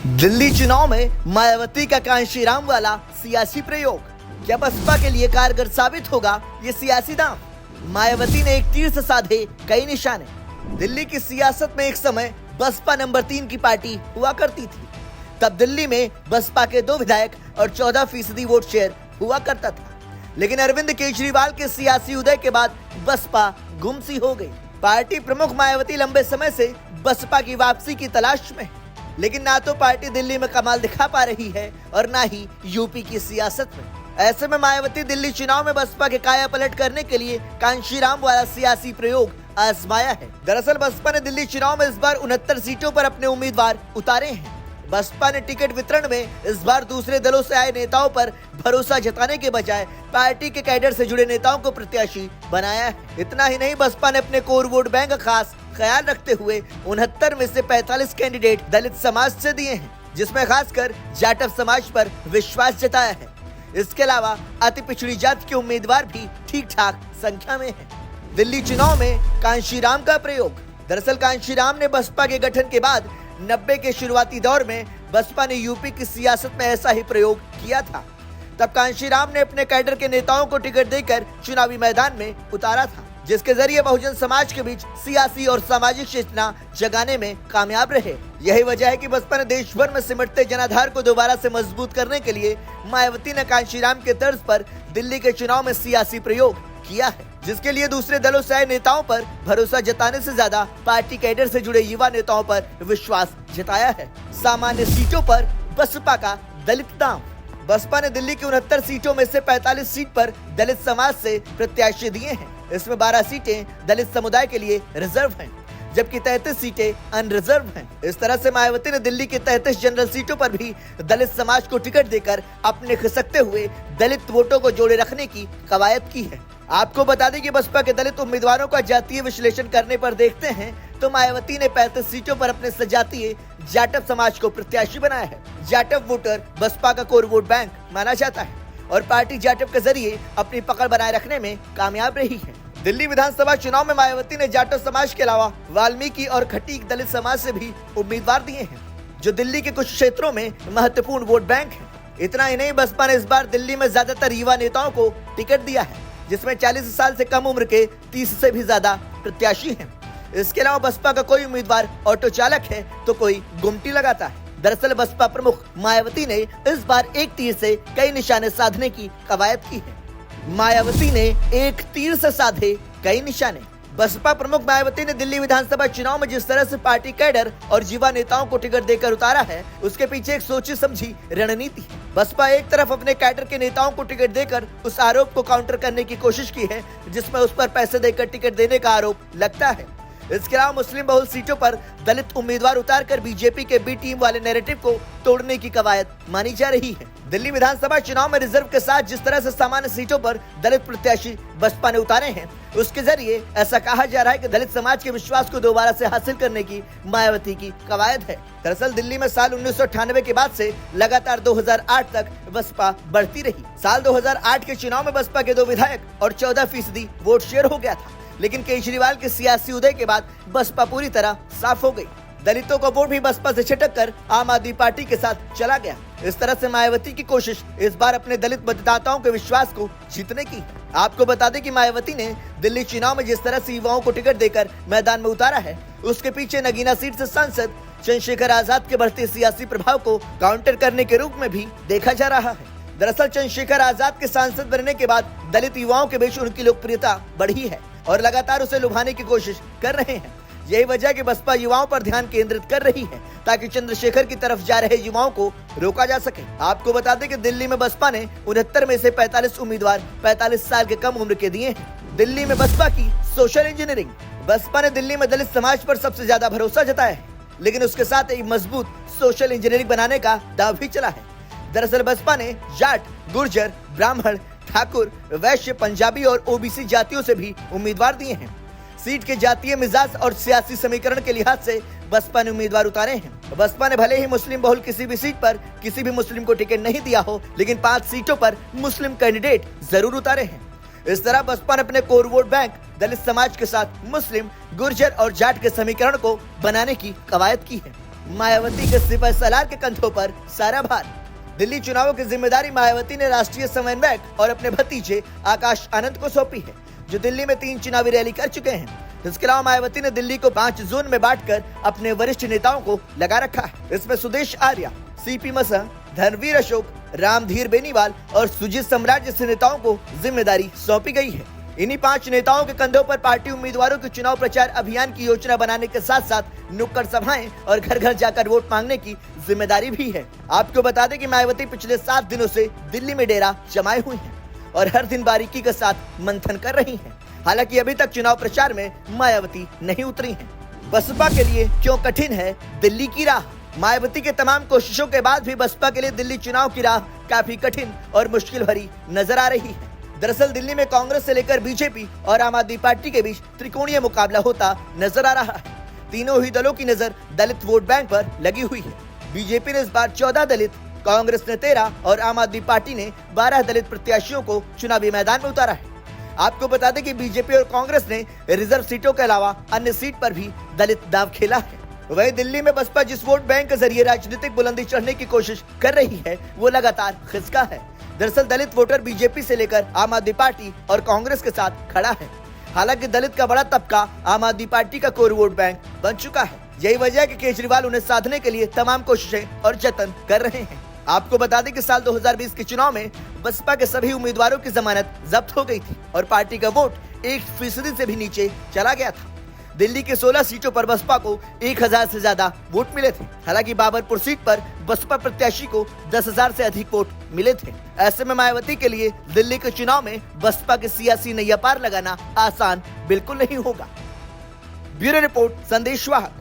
दिल्ली चुनाव में मायावती का कांशीराम वाला सियासी प्रयोग क्या बसपा के लिए कारगर साबित होगा? ये सियासी दांव। मायावती ने एक तीर से साधे कई निशाने। दिल्ली की सियासत में एक समय बसपा नंबर 3 की पार्टी हुआ करती थी। तब दिल्ली में बसपा के 2 विधायक और 14% वोट शेयर हुआ करता था। लेकिन अरविंद केजरीवाल के सियासी उदय के बाद बसपा गुमसी हो गई। पार्टी प्रमुख मायावती लंबे समय से बसपा की वापसी की तलाश में है, लेकिन ना तो पार्टी दिल्ली में कमाल दिखा पा रही है और ना ही यूपी की सियासत में। ऐसे में मायावती दिल्ली चुनाव में बसपा के काया पलट करने के लिए कांशीराम वाला सियासी प्रयोग आजमाया है। दरअसल बसपा ने दिल्ली चुनाव में इस बार 69 सीटों पर अपने उम्मीदवार उतारे हैं। बसपा ने टिकट वितरण में इस बार दूसरे दलों से आए नेताओं पर भरोसा जताने के बजाय पार्टी के कैडर से जुड़े नेताओं को प्रत्याशी बनाया है। इतना ही नहीं, बसपा ने अपने कोर वोट बैंक का खास ख्याल रखते हुए 69 में से 45 कैंडिडेट दलित समाज से दिए हैं, जिसमें खासकर जाटव समाज पर विश्वास जताया है। इसके अलावा अति पिछड़ी जाति के उम्मीदवार भी ठीक ठाक संख्या में हैं। दिल्ली चुनाव में कांशीराम का प्रयोग। दरअसल कांशीराम ने बसपा के गठन के बाद 90 के शुरुआती दौर में बसपा ने यूपी की सियासत में ऐसा ही प्रयोग किया था। तब कांशीराम ने अपने कैडर के नेताओं को टिकट देकर चुनावी मैदान में उतारा था, जिसके जरिए बहुजन समाज के बीच सियासी और सामाजिक चेतना जगाने में कामयाब रहे। यही वजह है कि बसपा ने देश भर में सिमटते जनाधार को दोबारा से मजबूत करने के लिए मायावती ने कांशीराम के तर्ज पर दिल्ली के चुनाव में सियासी प्रयोग किया है, जिसके लिए दूसरे दलों से आए नेताओं पर भरोसा जताने से ज्यादा पार्टी कैडर से जुड़े युवा नेताओं पर विश्वास जताया है। सामान्य सीटों पर बसपा का दलित दांव। बसपा ने दिल्ली की 69 सीटों में से 45 सीट पर दलित समाज से प्रत्याशी दिए हैं। इसमें 12 सीटें दलित समुदाय के लिए रिजर्व हैं, जबकि 33 सीटें अनरिजर्व हैं। इस तरह से मायावती ने दिल्ली की 33 जनरल सीटों पर भी दलित समाज को टिकट देकर अपने खिसकते हुए दलित वोटों को जोड़े रखने की कवायद की है। आपको बता दें कि बसपा के दलित उम्मीदवारों का जातीय विश्लेषण करने पर देखते हैं तो मायावती ने 35 सीटों पर अपने सजातीय जाटव समाज को प्रत्याशी बनाया है। जाटव वोटर बसपा का कोर वोट बैंक माना जाता है और पार्टी जाटव के जरिए अपनी पकड़ बनाए रखने में कामयाब रही है। दिल्ली विधानसभा चुनाव में मायावती ने जाटव समाज के अलावा वाल्मीकि और खटीक दलित समाज से भी उम्मीदवार दिए हैं, जो दिल्ली के कुछ क्षेत्रों में महत्वपूर्ण वोट बैंक है। इतना ही नहीं, बसपा ने इस बार दिल्ली में ज्यादातर युवा नेताओं को टिकट दिया है, जिसमें 40 साल से कम उम्र के 30 से भी ज्यादा प्रत्याशी हैं। इसके अलावा बसपा का कोई उम्मीदवार ऑटो चालक है तो कोई गुमटी लगाता है। दरअसल बसपा प्रमुख मायावती ने इस बार एक तीर से कई निशाने साधने की कवायद की है। मायावती ने एक तीर से साधे कई निशाने। बसपा प्रमुख मायावती ने दिल्ली विधानसभा चुनाव में जिस तरह से पार्टी कैडर और युवा नेताओं को टिकट देकर उतारा है, उसके पीछे एक सोची समझी रणनीति है। बसपा एक तरफ अपने कैडर के नेताओं को टिकट देकर उस आरोप को काउंटर करने की कोशिश की है जिसमें उस पर पैसे देकर टिकट देने का आरोप लगता है। इसके अलावा मुस्लिम बहुल सीटों पर दलित उम्मीदवार उतारकर बीजेपी के बी टीम वाले नैरेटिव को तोड़ने की कवायद मानी जा रही है। दिल्ली विधानसभा चुनाव में रिजर्व के साथ जिस तरह से सामान्य सीटों पर दलित प्रत्याशी बसपा ने उतारे हैं, उसके जरिए ऐसा कहा जा रहा है कि दलित समाज के विश्वास को दोबारा से हासिल करने की मायावती की कवायद है। दरअसल दिल्ली में साल 1998 के बाद से लगातार 2008 तक बसपा बढ़ती रही। साल 2008 के चुनाव में बसपा के 2 विधायक और 14% वोट शेयर हो गया था, लेकिन केजरीवाल के सियासी उदय के बाद बसपा पूरी तरह साफ हो गई। दलितों का वोट भी बसपा से छिटक कर आम आदमी पार्टी के साथ चला गया। इस तरह से मायावती की कोशिश इस बार अपने दलित मतदाताओं के विश्वास को जीतने की है। आपको बता दें कि मायावती ने दिल्ली चुनाव में जिस तरह से युवाओं को टिकट देकर मैदान में उतारा है, उसके पीछे नगीना सीट से सांसद चंद्रशेखर आजाद के बढ़ते सियासी प्रभाव को काउंटर करने के रूप में भी देखा जा रहा है। दरअसल चंद्रशेखर आजाद के सांसद बनने के बाद दलित युवाओं के बीच उनकी लोकप्रियता बढ़ी है और लगातार उसे लुभाने की कोशिश कर रहे हैं। यही वजह है कि बसपा युवाओं पर ध्यान केंद्रित कर रही है ताकि चंद्रशेखर की तरफ जा रहे युवाओं को रोका जा सके। आपको बता दें कि दिल्ली में बसपा ने 69 में से 45 उम्मीदवार 45 साल के कम उम्र के दिए हैं। दिल्ली में बसपा की सोशल इंजीनियरिंग। बसपा ने दिल्ली में दलित समाज पर सबसे ज्यादा भरोसा जताया है, लेकिन उसके साथ एक मजबूत सोशल इंजीनियरिंग बनाने का दाव भी चला है। दरअसल बसपा ने जाट, गुर्जर, ब्राह्मण, ठाकुर, वैश्य, पंजाबी और ओबीसी जातियों से भी उम्मीदवार दिए हैं। सीट के जातीय मिजाज और सियासी समीकरण के लिहाज से बसपा ने उम्मीदवार उतारे हैं। बसपा ने भले ही मुस्लिम बहुल किसी भी सीट पर किसी भी मुस्लिम को टिकट नहीं दिया हो, लेकिन 5 सीटों पर मुस्लिम कैंडिडेट जरूर उतारे हैं। इस तरह बसपा ने अपने कोर वोट बैंक दलित समाज के साथ मुस्लिम, गुर्जर और जाट के समीकरण को बनाने की कवायद की है। मायावती के सिपह सलार के कंधों पर सारा भार। दिल्ली चुनावों की जिम्मेदारी मायावती ने राष्ट्रीय समन्वयक और अपने भतीजे आकाश आनंद को सौंपी है, जो दिल्ली में 3 चुनावी रैली कर चुके हैं। इसके अलावा मायावती ने दिल्ली को 5 जोन में बांटकर अपने वरिष्ठ नेताओं को लगा रखा है। इसमें सुदेश आर्या, सीपी मसह, धनवीर अशोक, रामधीर बेनीवाल और सुजीत सम्राट जैसे नेताओं को जिम्मेदारी सौंपी गई है। इन्हीं 5 नेताओं के कंधों पर पार्टी उम्मीदवारों के चुनाव प्रचार अभियान की योजना बनाने के साथ साथ नुक्कड़ सभाएं और घर घर जाकर वोट मांगने की जिम्मेदारी भी है। आपको बता दें कि मायावती पिछले 7 दिनों से दिल्ली में डेरा जमाए हुई हैं और हर दिन बारीकी के साथ मंथन कर रही हैं। हालांकि अभी तक चुनाव प्रचार में मायावती नहीं उतरी हैं। बसपा के लिए क्यों कठिन है दिल्ली की राह? मायावती के तमाम कोशिशों के बाद भी बसपा के लिए दिल्ली चुनाव की राह काफी कठिन और मुश्किल भरी नजर आ रही है। दरअसल दिल्ली में कांग्रेस से लेकर बीजेपी और आम आदमी पार्टी के बीच त्रिकोणीय मुकाबला होता नजर आ रहा है। तीनों ही दलों की नजर दलित वोट बैंक पर लगी हुई है। बीजेपी ने इस बार 14 दलित, कांग्रेस ने 13 और आम आदमी पार्टी ने 12 दलित प्रत्याशियों को चुनावी मैदान में उतारा है। आपको बता दें कि बीजेपी और कांग्रेस ने रिजर्व सीटों के अलावा अन्य सीट पर भी दलित दांव खेला है। वहीं दिल्ली में बसपा जिस वोट बैंक के जरिए राजनीतिक बुलंदी चढ़ने की कोशिश कर रही है, वो लगातार खिसका है। दरअसल दलित वोटर बीजेपी से लेकर आम आदमी पार्टी और कांग्रेस के साथ खड़ा है। हालांकि दलित का बड़ा तबका आम आदमी पार्टी का कोर वोट बैंक बन चुका है। यही वजह है कि केजरीवाल उन्हें साधने के लिए तमाम कोशिशें और जतन कर रहे हैं। आपको बता दें कि साल 2020 के चुनाव में बसपा के सभी उम्मीदवारों की जमानत जब्त हो गई थी और पार्टी का वोट 1% से भी नीचे चला गया था। दिल्ली के 16 सीटों पर बसपा को 1000 से ज्यादा वोट मिले थे। हालांकि बाबरपुर सीट पर बसपा प्रत्याशी को 10,000 से अधिक वोट मिले थे। ऐसे में मायावती के लिए दिल्ली के चुनाव में बसपा के सियासी नैया पार लगाना आसान बिल्कुल नहीं होगा। ब्यूरो रिपोर्ट, संदेश वाहक।